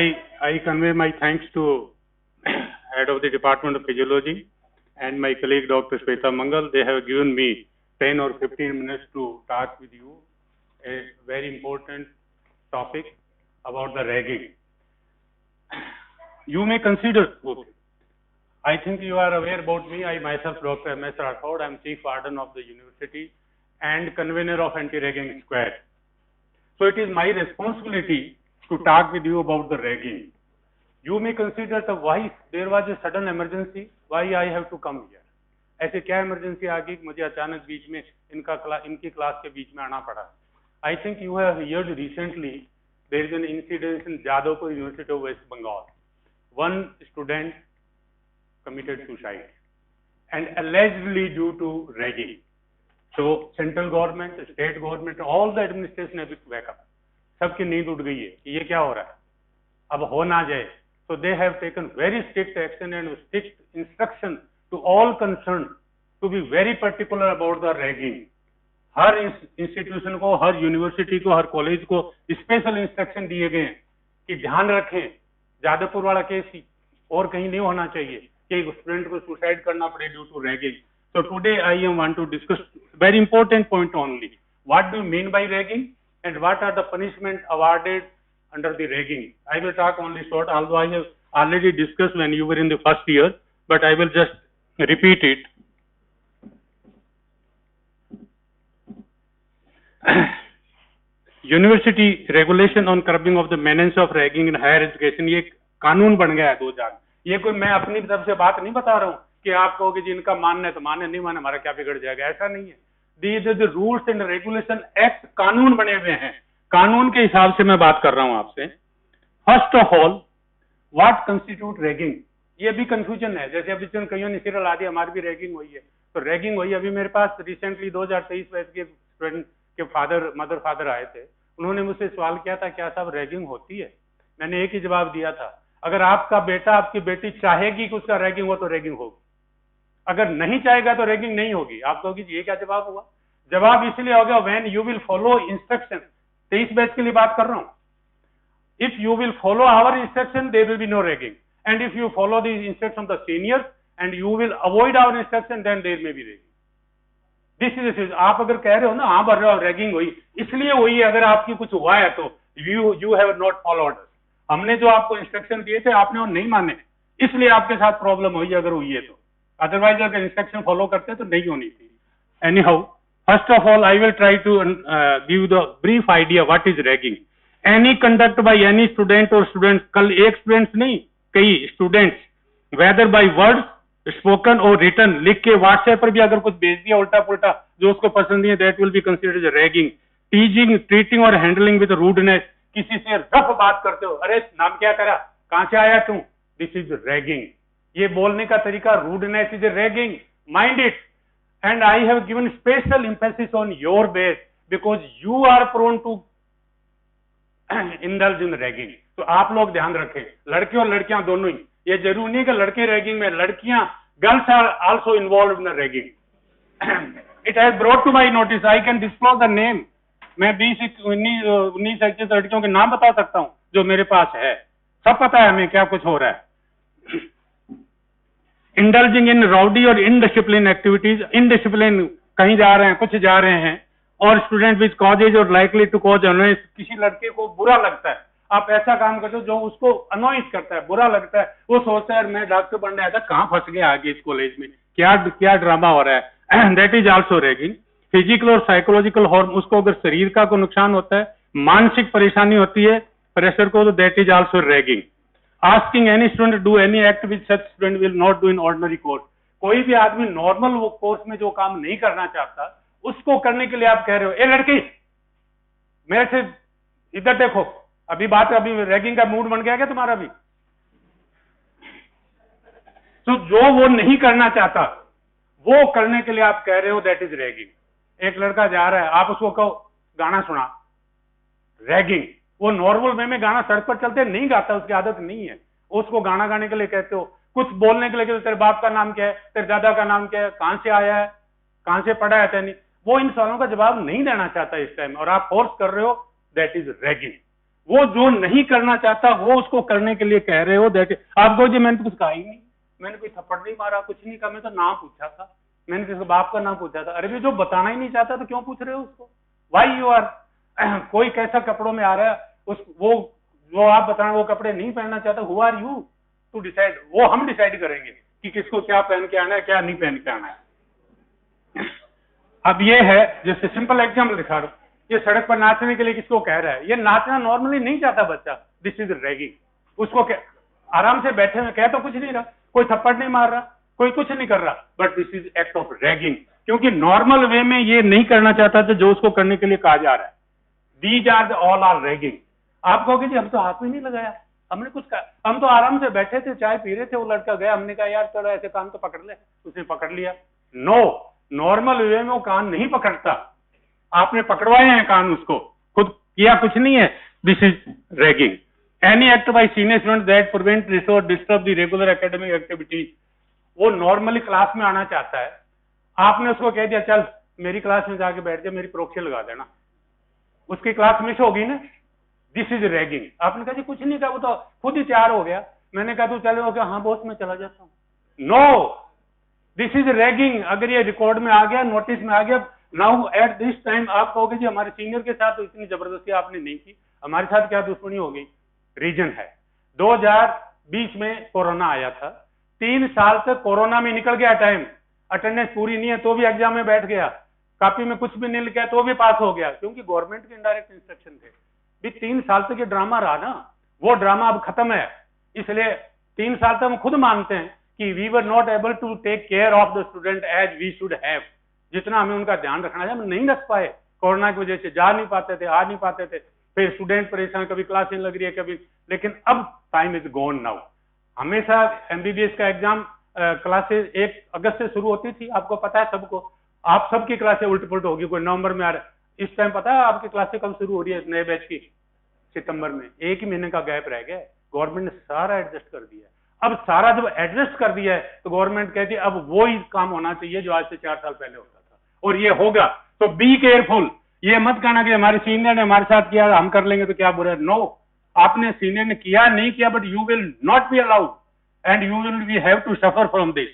I convey my thanks to head of the Department of Physiology and my colleague Dr. Shweta Mangal. They have given me 10 or 15 minutes to talk with you a very important topic about the ragging. You may consider, I think you are aware about me. I myself, Dr. M.S. Rathod, I am Chief Warden of the University and convener of Anti-Ragging Squad. So it is my responsibility to talk with you about the ragging. You may consider the why there was a sudden emergency, why I have to come here. ऐसे क्या emergency आ गई मुझे अचानक बीच में इनकी class के बीच में आना पड़ा. I think you have heard recently there is an incident in Jadavpur University of West Bengal. One student committed suicide and allegedly due to ragging. So central government, state government, all the administration have wake up. सबकी नींद उठ गई है कि ये क्या हो रहा है, अब हो ना जाए. So they have taken very strict action and strict instruction to all concerned to be very particular about the ragging. Her institution को, हर यूनिवर्सिटी को, हर कॉलेज को स्पेशल इंस्ट्रक्शन दिए गए हैं कि ध्यान रखें जादवपुर वाला केस ही और कहीं नहीं होना चाहिए कि एक स्टूडेंट को सुसाइड करना पड़े due to ragging. So today I want to discuss very important point only. What do you mean by ragging and what are the punishment awarded under the ragging? I will talk only short, although I have already discussed when you were in the first year, but I will just repeat it. University regulation on curbing of the menace of ragging in higher education, ये कानून बन गया है 2000. ये कोई मैं अपनी तरफ से बात नहीं बता रहा हूँ कि आप कहोगे जिनका मानना है तो माने, नहीं माने हमारा क्या बिगड़ जाएगा, ऐसा नहीं है. These the rules and regulation act, कानून बने हुए हैं, कानून के हिसाब से मैं बात कर रहा हूं आपसे. First of all what constitute ragging, ये भी कंफ्यूजन है. जैसे अभी कईयों ने सिरा ला दिया हमारी भी रैगिंग हुई है, तो रैगिंग हुई. अभी मेरे पास रिसेंटली 2023 बैच के स्टूडेंट के मदर फादर आए थे, उन्होंने मुझसे सवाल किया था क्या साहब रैगिंग होती है. मैंने एक ही जवाब दिया था, अगर आपका बेटा आपकी बेटी चाहेगी कि उसका रैगिंग हो तो रैगिंग होगी, अगर नहीं चाहेगा तो रैगिंग नहीं होगी. आप कहोगे ये क्या जवाब हुआ? जवाब इसलिए होगा when you will follow instruction. 23 batch के लिए बात कर रहा हूं. If you will follow our instruction there will be no ragging, and if you follow the instruction of the seniors and you will avoid our instruction then there may be ragging. This is. आप अगर कह रहे हो ना हाँ भर रहे हो रैगिंग हुई, इसलिए हुई है. अगर आपकी कुछ हुआ है तो यू हैव नॉट फॉलोड. हमने जो आपको इंस्ट्रक्शन दिए थे आपने वो नहीं माने, इसलिए आपके साथ प्रॉब्लम हुई अगर हुई है तो. अदरवाइज अगर इंस्ट्रक्शन फॉलो करते तो नहीं होनी थी. Anyhow, first of all I will try to give the brief idea what is ragging. Any conduct by any student or student, कल एक स्टूडेंट नहीं कई students, whether by words spoken or written, लिख के WhatsApp पर भी अगर कुछ भेज दिया उल्टा पुल्टा जो उसको पसंद नहीं है, that will be considered as ragging. Teasing, treating और हैंडलिंग विद रूडनेस, किसी से रफ बात करते हो, अरे नाम क्या करा, कहां से आया तू, दिस इज रैगिंग. ये बोलने का तरीका rudeness is ragging. Mind it. And I have given special emphasis on your boys because you are prone to indulge in ragging. तो आप लोग ध्यान रखें, लड़के और लड़कियां दोनों ही. ये जरूरी नहीं कि लड़के रैगिंग में, लड़कियां, girls are also involve in ragging. It has brought to my notice, I can disclose the name. मैं 19 लड़कियों के नाम बता सकता हूं जो मेरे पास है, सब पता है हमें क्या कुछ हो रहा है. इंडल्जिंग इन राउडी और इनडिसिप्लिन एक्टिविटीज, इनडिसिप्लिन कहीं जा रहे हैं, कुछ जा रहे हैं, और स्टूडेंट विद कॉजेज और लाइकली टू कॉज अनोइंस. किसी लड़के को बुरा लगता है, आप ऐसा काम करते हो जो उसको अनोइंस करता है, बुरा लगता है, वो सोचता है मैं डॉक्टर बनने आया था, कहां फंस गया आगे इस कॉलेज में, क्या ड्रामा हो रहा है. That is also ragging. Physical और साइकोलॉजिकल हार्म, उसको अगर शरीर का को नुकसान होता है, मानसिक परेशानी होती है प्रेशर को, तो that is also ragging. Asking any student do any act which such student will not do in ordinary course, कोई भी आदमी नॉर्मल वो कोर्स में जो काम नहीं करना चाहता उसको करने के लिए आप कह रहे हो ए लड़की मेरे से इधर देखो. अभी बात, अभी रैगिंग का मूड बन गया क्या तुम्हारा भी? तो जो वो नहीं करना चाहता वो करने के लिए आप कह रहे हो, दैट इज रैगिंग. एक लड़का जा रहा है, आप उसको कहो गाना सुना, रैगिंग. वो नॉर्मल वे में गाना सड़क पर चलते नहीं गाता, उसकी आदत नहीं है, उसको गाना गाने के लिए कहते हो. कुछ बोलने के लिए कहते हो, तेरे बाप का नाम क्या है, तेरे दादा का नाम क्या है, कहां से आया है, कहां से पढ़ा है नहीं. वो इन सवालों का जवाब नहीं देना चाहता इस टाइम और आप फोर्स कर रहे हो, दैट इज रैगिंग. वो जो नहीं करना चाहता वो उसको करने के लिए कह रहे हो। दैट आपको जी मैंने तो कुछ कहा ही नहीं, मैंने कोई थप्पड़ नहीं मारा, कुछ नहीं कहा, मैं तो नाम पूछा था, मैंने किसी बाप का नाम पूछा था। अरे भी जो बताना ही नहीं चाहता तो क्यों पूछ रहे हो उसको? वाई यू आर कोई कैसा कपड़ों में आ रहा है, उस वो आप बताना वो कपड़े नहीं पहनना चाहता, who are you to decide? वो हम डिसाइड करेंगे कि किसको क्या पहन के आना है, क्या नहीं पहन के आना है। अब ये है, जैसे सिंपल एग्जाम्पल दिखा रहा हूं, ये सड़क पर नाचने के लिए किसको कह रहा है? ये नाचना नॉर्मली नहीं चाहता बच्चा, दिस इज रैगिंग। उसको आराम से बैठे में कह तो कुछ नहीं रहा, कोई थप्पड़ नहीं मार रहा, कोई कुछ नहीं कर रहा, but this is act of ragging, क्योंकि नॉर्मल वे में ये नहीं करना चाहता था जो उसको करने के लिए कहा जा रहा है। These are the all are ragging. आप कहोगे जी हम तो हाथ में नहीं लगाया, हमने कुछ कहा, हम तो आराम से बैठे थे, चाय पी रहे थे, वो लड़का गया, हमने कहा यार चलो ऐसे कान तो पकड़ ले, उसने पकड़ लिया। नो, नॉर्मल वे में वो कान नहीं पकड़ता, आपने पकड़वाए हैं कान उसको, खुद किया कुछ नहीं है। This is ragging. Any act by senior student that prevent resort disturb the regular academic activities. वो नॉर्मली क्लास में आना चाहता है, आपने उसको कह दिया चल मेरी क्लास में जाके बैठ जा, मेरी प्रोक्सी लगा देना, उसकी क्लास मिस होगी ना। This is ragging. आपने कहा जी कुछ नहीं कहा, वो तो खुद ही तैयार हो गया, मैंने कहा तू चले हो गया, हाँ बॉस मैं चला जाता हूँ। No, this is ragging. अगर ये रिकॉर्ड में आ गया, नोटिस में आ गया, नाउ एट दिस टाइम आप कहोगे जी हमारे सीनियर के साथ तो इतनी जबरदस्ती आपने नहीं की, हमारे साथ क्या दुश्मनी हो गई? रीजन है 2020 में कोरोना आया था, 3 साल तक कोरोना में निकल गया टाइम, अटेंडेंस पूरी नहीं है तो भी एग्जाम में बैठ गया, कॉपी में कुछ भी नहीं लिखा तो भी पास हो गया, क्योंकि गवर्नमेंट के इनडायरेक्ट इंस्ट्रक्शन थे। भी 3 साल तक ये ड्रामा रहा ना, वो ड्रामा अब खत्म है। इसलिए 3 साल तक हम खुद मानते हैं कि we were not able to take care of the student as we should have. जितना हमें उनका ध्यान रखना है हम नहीं रख पाए, कोरोना की वजह से जा नहीं पाते थे, आ नहीं पाते थे, फिर स्टूडेंट परेशान, कभी क्लासें लग रही है कभी, लेकिन अब टाइम इज गोन नाउ। हमेशा एमबीबीएस का एग्जाम क्लासेस 1 अगस्त से शुरू होती थी, आपको पता है सबको, आप सबकी क्लासें उल्ट पुलट होगी, कोई नवंबर में आ रहा है, इस टाइम पता है आपकी क्लासें कब शुरू हो रही है नए बैच की? सितंबर में। 1 ही महीने का गैप रह गया, गवर्नमेंट ने सारा एडजस्ट कर दिया। अब सारा जब एडजस्ट कर दिया है तो गवर्नमेंट कहती है अब वो ही काम होना चाहिए जो आज से 4 साल पहले होता था, और ये होगा। तो बी केयरफुल। ये मत कहना कि हमारे सीनियर ने हमारे साथ किया हम कर लेंगे तो क्या बुरा है। नो, आपने सीनियर ने किया नहीं किया, but you will not be allowed and you will be have to suffer from this.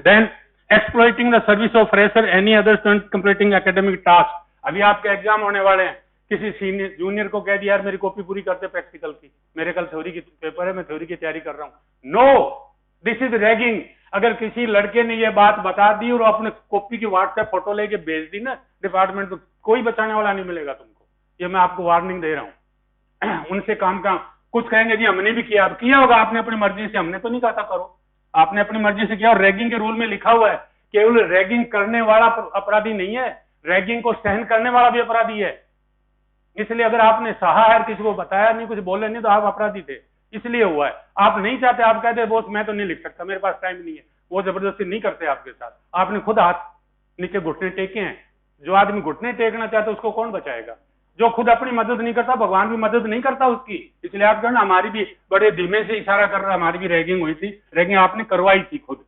Then exploiting the service of fresher any other student completing academic task. अभी आपके एग्जाम होने वाले हैं, किसी सीनियर जूनियर को कह दिया यार मेरी कॉपी पूरी करते प्रैक्टिकल की, मेरे कल थ्योरी की पेपर है, मैं थ्योरी की तैयारी कर रहा हूं। No, this is ragging. अगर किसी लड़के ने ये बात बता दी और अपने कॉपी की व्हाट्सएप फोटो लेके भेज दी ना डिपार्टमेंट को, कोई बचाने वाला नहीं मिलेगा तुमको, ये मैं आपको वार्निंग दे रहा हूं। उनसे काम कुछ कहेंगे जी हमने भी किया, अब किया होगा आपने अपनी मर्जी से, हमने तो नहीं कहा था करो, आपने अपनी मर्जी से किया। और रैगिंग के रूल में लिखा हुआ है केवल रैगिंग करने वाला अपराधी नहीं है, रैगिंग को सहन करने वाला भी अपराधी है। इसलिए अगर आपने सहा है, किसी को बताया नहीं, कुछ बोले नहीं, तो आप अपराधी थे, इसलिए हुआ है। आप नहीं चाहते, आप कहते बॉस मैं तो नहीं लिख सकता, मेरे पास टाइम नहीं है, वो जबरदस्ती नहीं करते आपके साथ, आपने खुद हाथ नीचे घुटने टेके हैं। जो आदमी घुटने टेकना चाहता है उसको कौन बचाएगा? जो खुद अपनी मदद नहीं करता भगवान भी मदद नहीं करता उसकी। इसलिए आप कहना हमारी भी बड़े धीमे से इशारा कर रहा है, हमारी भी रैगिंग हुई थी, रैगिंग आपने करवाई थी खुद,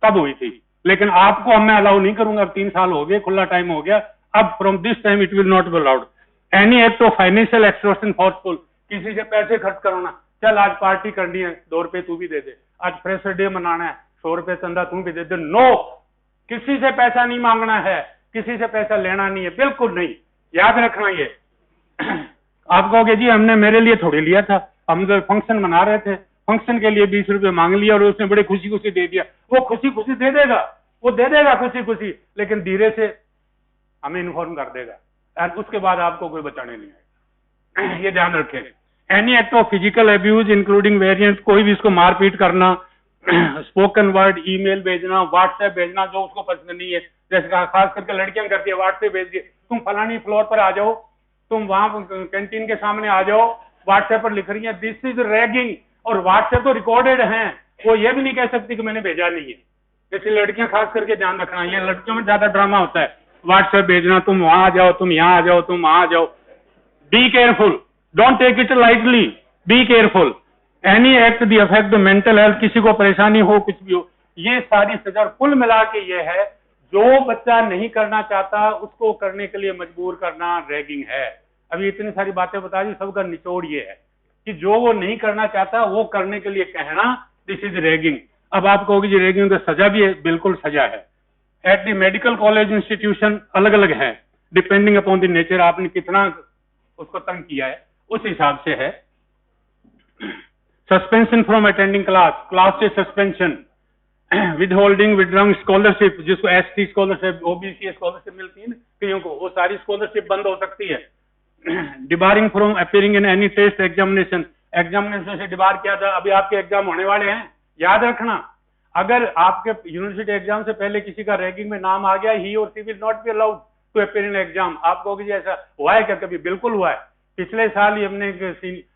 तब हुई थी, लेकिन आपको मैं अलाउ नहीं करूंगा। अब 3 साल हो गए, खुला टाइम हो गया, अब from this time it will not be allowed. Any act of financial extortion forceful, किसी से पैसे खर्च कराना, चल आज पार्टी करनी है 2 रुपए तू भी दे दे, आज फ्रेशर डे मनाना है 100 रुपए चंदा तू भी दे दे। नो, किसी से पैसा नहीं मांगना है, किसी से पैसा लेना नहीं है, बिल्कुल नहीं, याद रखना ये। आप कहोगे जी हमने मेरे लिए थोड़ी लिया था, हम जो फंक्शन मना रहे थे, फंक्शन के लिए 20 रुपए मांग लिया और उसने बड़े खुशी खुशी दे दिया। वो खुशी खुशी दे देगा, वो दे देगा खुशी खुशी, लेकिन धीरे से हमें इन्फॉर्म कर देगा और उसके बाद आपको कोई बचाने नहीं आएगा। ये ध्यान रखें। Any act of physical abuse including variant, कोई भी इसको मारपीट करना, स्पोकन वर्ड, ईमेल भेजना, व्हाट्सएप भेजना जो उसको पसंद नहीं है, जैसे खास करके लड़कियां करती है, व्हाट्सएप भेज दिए तुम फलानी फ्लोर पर आ जाओ, तुम वहां कैंटीन के सामने आ जाओ, व्हाट्सएप पर लिख रही है, दिस इज रैगिंग। और व्हाट्सएप तो रिकॉर्डेड हैं, वो ये भी नहीं कह सकती कि मैंने भेजा नहीं है। जैसे लड़कियां खास करके ध्यान रखना, ये लड़कियों में ज्यादा ड्रामा होता है, व्हाट्सएप भेजना, तुम वहां आ जाओ, तुम यहाँ आ जाओ, तुम वहां आ जाओ। Be careful, don't take it lightly, be careful. Any act the affect the mental health, किसी को परेशानी हो, कुछ भी हो, ये सारी सजा कुल मिला के ये है, जो बच्चा नहीं करना चाहता उसको करने के लिए मजबूर करना रैगिंग है। अभी इतनी सारी बातें बता दी, सबका निचोड़ ये है कि जो वो नहीं करना चाहता वो करने के लिए कहना, दिस इज रैगिंग। अब आप कहोगे जी रैगिंग तो सजा भी है, बिल्कुल सजा है। At the medical college institution अलग अलग है, डिपेंडिंग अपॉन द नेचर, आपने कितना उसको तंग किया है उस हिसाब से है। Suspension from attending class, class से सस्पेंशन, विदहोल्डिंग विदड्रॉइंग स्कॉलरशिप, जिसको एसटी स्कॉलरशिप, ओबीसी स्कॉलरशिप मिलती है ना कईयों को, वो सारी स्कॉलरशिप बंद हो सकती है। Debarring from appearing in any test examination, examination से डिबार किया था। अभी आपके एग्जाम होने वाले हैं, याद रखना, अगर आपके यूनिवर्सिटी एग्जाम से पहले किसी का रैगिंग में नाम आ गया, ही और she will not be allowed to appear in exam. आप कहोगे जी ऐसा हुआ है क्या कभी? बिल्कुल हुआ है। पिछले साल ही हमने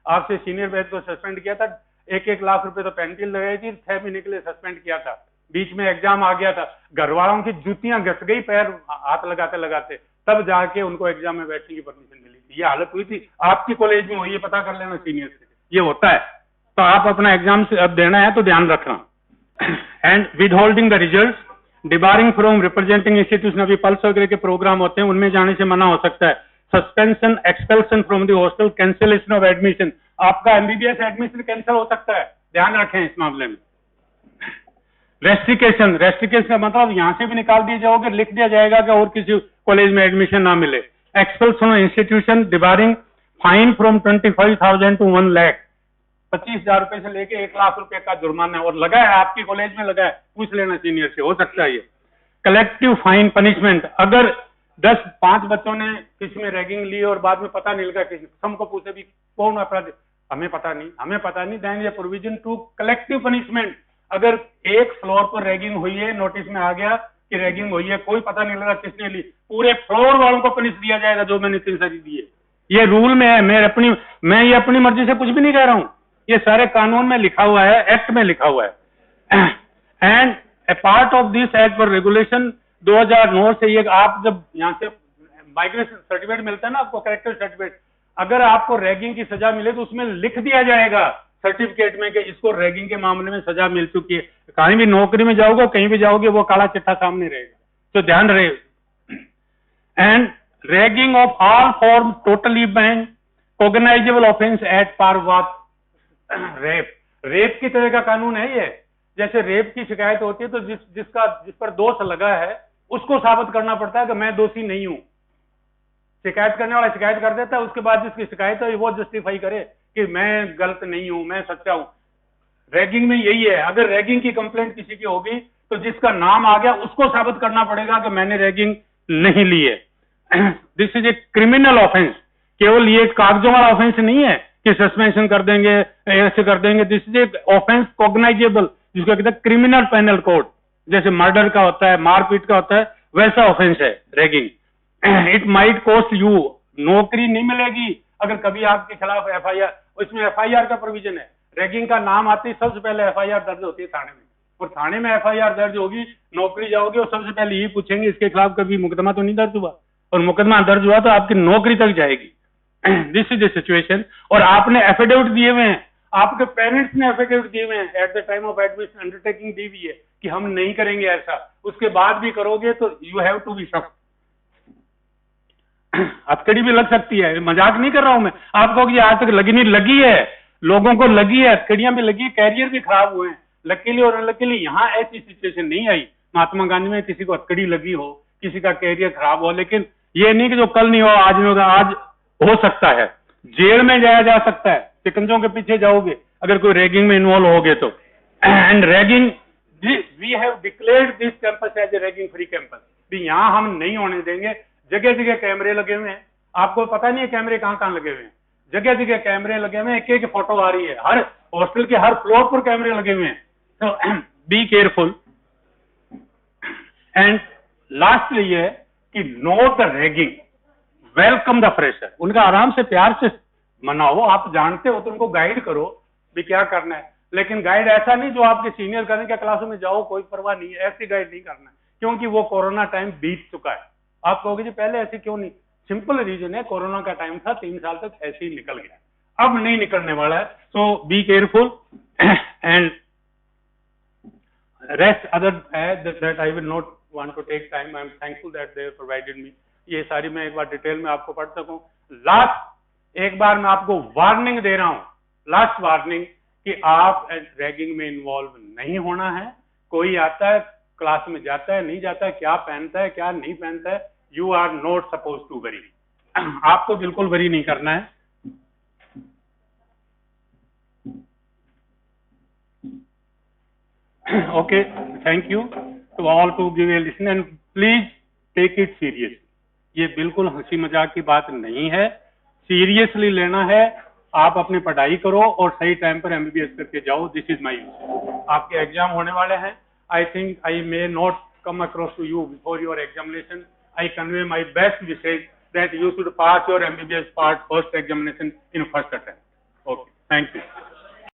आपसे सीनियर बैच को सस्पेंड किया था, 1-1 लाख रुपए तो पेनल्टी लगाई थी, 6 महीने के लिए सस्पेंड किया था। बीच में एग्जाम आ गया था, घर वालों की जूतियां घस गई पैर हाथ लगाते लगाते, तब जाके उनको एग्जाम में बैठने की परमिशन मिली थी। ये हालत हुई थी, आपकी कॉलेज में हुई है, पता कर लेना सीनियर से, ये होता है। तो आप अपना एग्जाम से अब देना है तो ध्यान रखना। And withholding the result, debarring from representing institution, अभी पल्स वगैरह के प्रोग्राम होते हैं उनमें जाने से मना हो सकता है। Suspension, expulsion from the hostel, cancellation of admission, आपका एमबीबीएस एडमिशन कैंसिल हो सकता है, ध्यान रखें इस मामले में। रेस्ट्रिकेशन, रेस्ट्रिकेशन का मतलब यहां से भी निकाल दिए जाओगे, लिख दिया जाएगा कि और किसी कॉलेज में एडमिशन ना मिले। Expulsion institution, debarring, fine from 25,000 to 1 lakh, 25,000 रुपए से लेके 1 लाख रुपए का जुर्माना है, और लगा है आपकी कॉलेज में लगा है, पूछ लेना सीनियर से, हो सकता है ये। कलेक्टिव फाइन पनिशमेंट, अगर 5 बच्चों ने किसी में रैगिंग ली और बाद में पता नहीं लगा, किसी सबको पूछे भी कौन अपराधी, हमें पता नहीं, देन ये प्रोविजन टू कलेक्टिव पनिशमेंट। अगर एक फ्लोर पर रैगिंग हुई है, नोटिस में आ गया कि रैगिंग हुई है, कोई पता नहीं लगा किसने ली, पूरे फ्लोर वालों को पनिश दिया जाएगा जो मैंने 3 सारी दी है। ये रूल में है, मैं ये अपनी मर्जी से कुछ भी नहीं कह रहा हूं, ये सारे कानून में लिखा हुआ है, एक्ट में लिखा हुआ है। And a part of this as per regulation 2009 से, ये आप जब यहाँ से माइग्रेशन सर्टिफिकेट मिलता है ना आपको, कैरेक्टर सर्टिफिकेट, अगर आपको रैगिंग की सजा मिले तो उसमें लिख दिया जाएगा सर्टिफिकेट में कि इसको रैगिंग के मामले में सजा मिल चुकी है। कहीं भी नौकरी में जाओगे, कहीं भी जाओगे, वो काला चिट्ठा सामने रहेगा, तो ध्यान रहे। And ragging of all form totally ban, cognizable offence at par with rape की तरह का कानून है ये। जैसे रेप की शिकायत होती है तो जिस पर दोष लगा है उसको साबित करना पड़ता है कि मैं दोषी नहीं हूं। शिकायत करने वाला शिकायत कर देता है, उसके बाद जिसकी शिकायत है वो जस्टिफाई करे कि मैं गलत नहीं हूं, मैं सच्चा हूं। रैगिंग में यही है, अगर रैगिंग की कंप्लेंट किसी की होगी तो जिसका नाम आ गया उसको साबित करना पड़ेगा कि मैंने रैगिंग नहीं ली है। This is a criminal offence, केवल ये कागजों वाला ऑफेंस नहीं है कि सस्पेंशन कर देंगे, ऐसे कर देंगे। This is a offence cognisable, जिसको कहते हैं क्रिमिनल पेनल कोड, जैसे मर्डर का होता है, मारपीट का होता है, वैसा ऑफेंस है ragging. It might cost you, नौकरी नहीं मिलेगी अगर कभी आपके खिलाफ एफआईआर, इसमें एफआईआर का प्रोविजन है। रैगिंग का नाम आते ही सबसे पहले एफआईआर दर्ज होती है थाने में, और थाने में एफआईआर दर्ज होगी, नौकरी जाओगे और सबसे पहले यही पूछेंगे इसके खिलाफ कभी मुकदमा तो नहीं दर्ज हुआ, और मुकदमा दर्ज हुआ तो आपकी नौकरी तक जाएगी। This is the situation. और आपने एफिडेविट दिए हुए हैं, आपके पेरेंट्स ने एफिडेविट दिए हुए हैं, at the time of admission undertaking दी हुई है कि हम नहीं करेंगे ऐसा, उसके बाद भी करोगे तो यू हैव टू बी सख्त। हथकड़ी भी लग सकती है, मजाक नहीं कर रहा हूं मैं। आप कहोगे आज तक लगी नहीं, लगी है, लोगों को लगी है, हथकड़ियां भी लगी, कैरियर भी खराब हुए हैं। लकीली और अनलकीली यहाँ ऐसी सिचुएशन नहीं आई महात्मा गांधी में किसी को हथकड़ी लगी हो, किसी का कैरियर खराब हो, लेकिन ये नहीं कि जो कल नहीं हो आज नहीं होगा, आज हो सकता है, जेल में जाया जा सकता है, शिकंजों के पीछे जाओगे अगर कोई रैगिंग में इन्वॉल्व होगे तो। And ragging, we have declared this campus as a ragging free campus, भी यहाँ हम नहीं होने देंगे। जगह जगह कैमरे लगे हुए हैं, आपको पता नहीं है कैमरे कहां कहां लगे हुए हैं, जगह जगह कैमरे लगे हुए हैं, एक फोटो आ रही है, हर हॉस्टल के हर फ्लोर पर कैमरे लगे हुए हैं। तो बी केयरफुल। एंड लास्टली ये कि know the ragging, welcome the fresher, उनका आराम से प्यार से मनाओ, आप जानते हो तो उनको गाइड करो भी क्या करना है, लेकिन गाइड ऐसा नहीं जो आपके सीनियर करें क्या क्लासों में जाओ कोई परवाह नहीं है, ऐसी गाइड नहीं करना, क्योंकि वो कोरोना टाइम बीत चुका है। आप कहोगे जी पहले ऐसे क्यों नहीं, सिंपल रीजन है, कोरोना का टाइम था, 3 साल तक ऐसे ही निकल गया, अब नहीं निकलने वाला है। So be careful and rest other that I will not want to take time, I am thankful that they provided me. ये सारी मैं एक बार डिटेल में आपको पढ़ सकूं, लास्ट एक बार मैं आपको वार्निंग दे रहा हूं, लास्ट वार्निंग, कि आप रैगिंग में इन्वॉल्व नहीं होना है। कोई आता है क्लास में, जाता है नहीं जाता है, क्या पहनता है क्या नहीं पहनता है, you are not suppose to worry. आपको बिल्कुल वरी नहीं करना है। Okay, thank you to all to give a listen and please take it serious. ये बिल्कुल हंसी मजाक की बात नहीं है, सीरियसली लेना है। आप अपनी पढ़ाई करो और सही टाइम पर एमबीबीएस करके जाओ। This is my wish. आपके एग्जाम होने वाले हैं। I think I may not come across to you before your examination. I convey my best wishes that you should pass your MBBS part first examination in first attempt. Okay, thank you.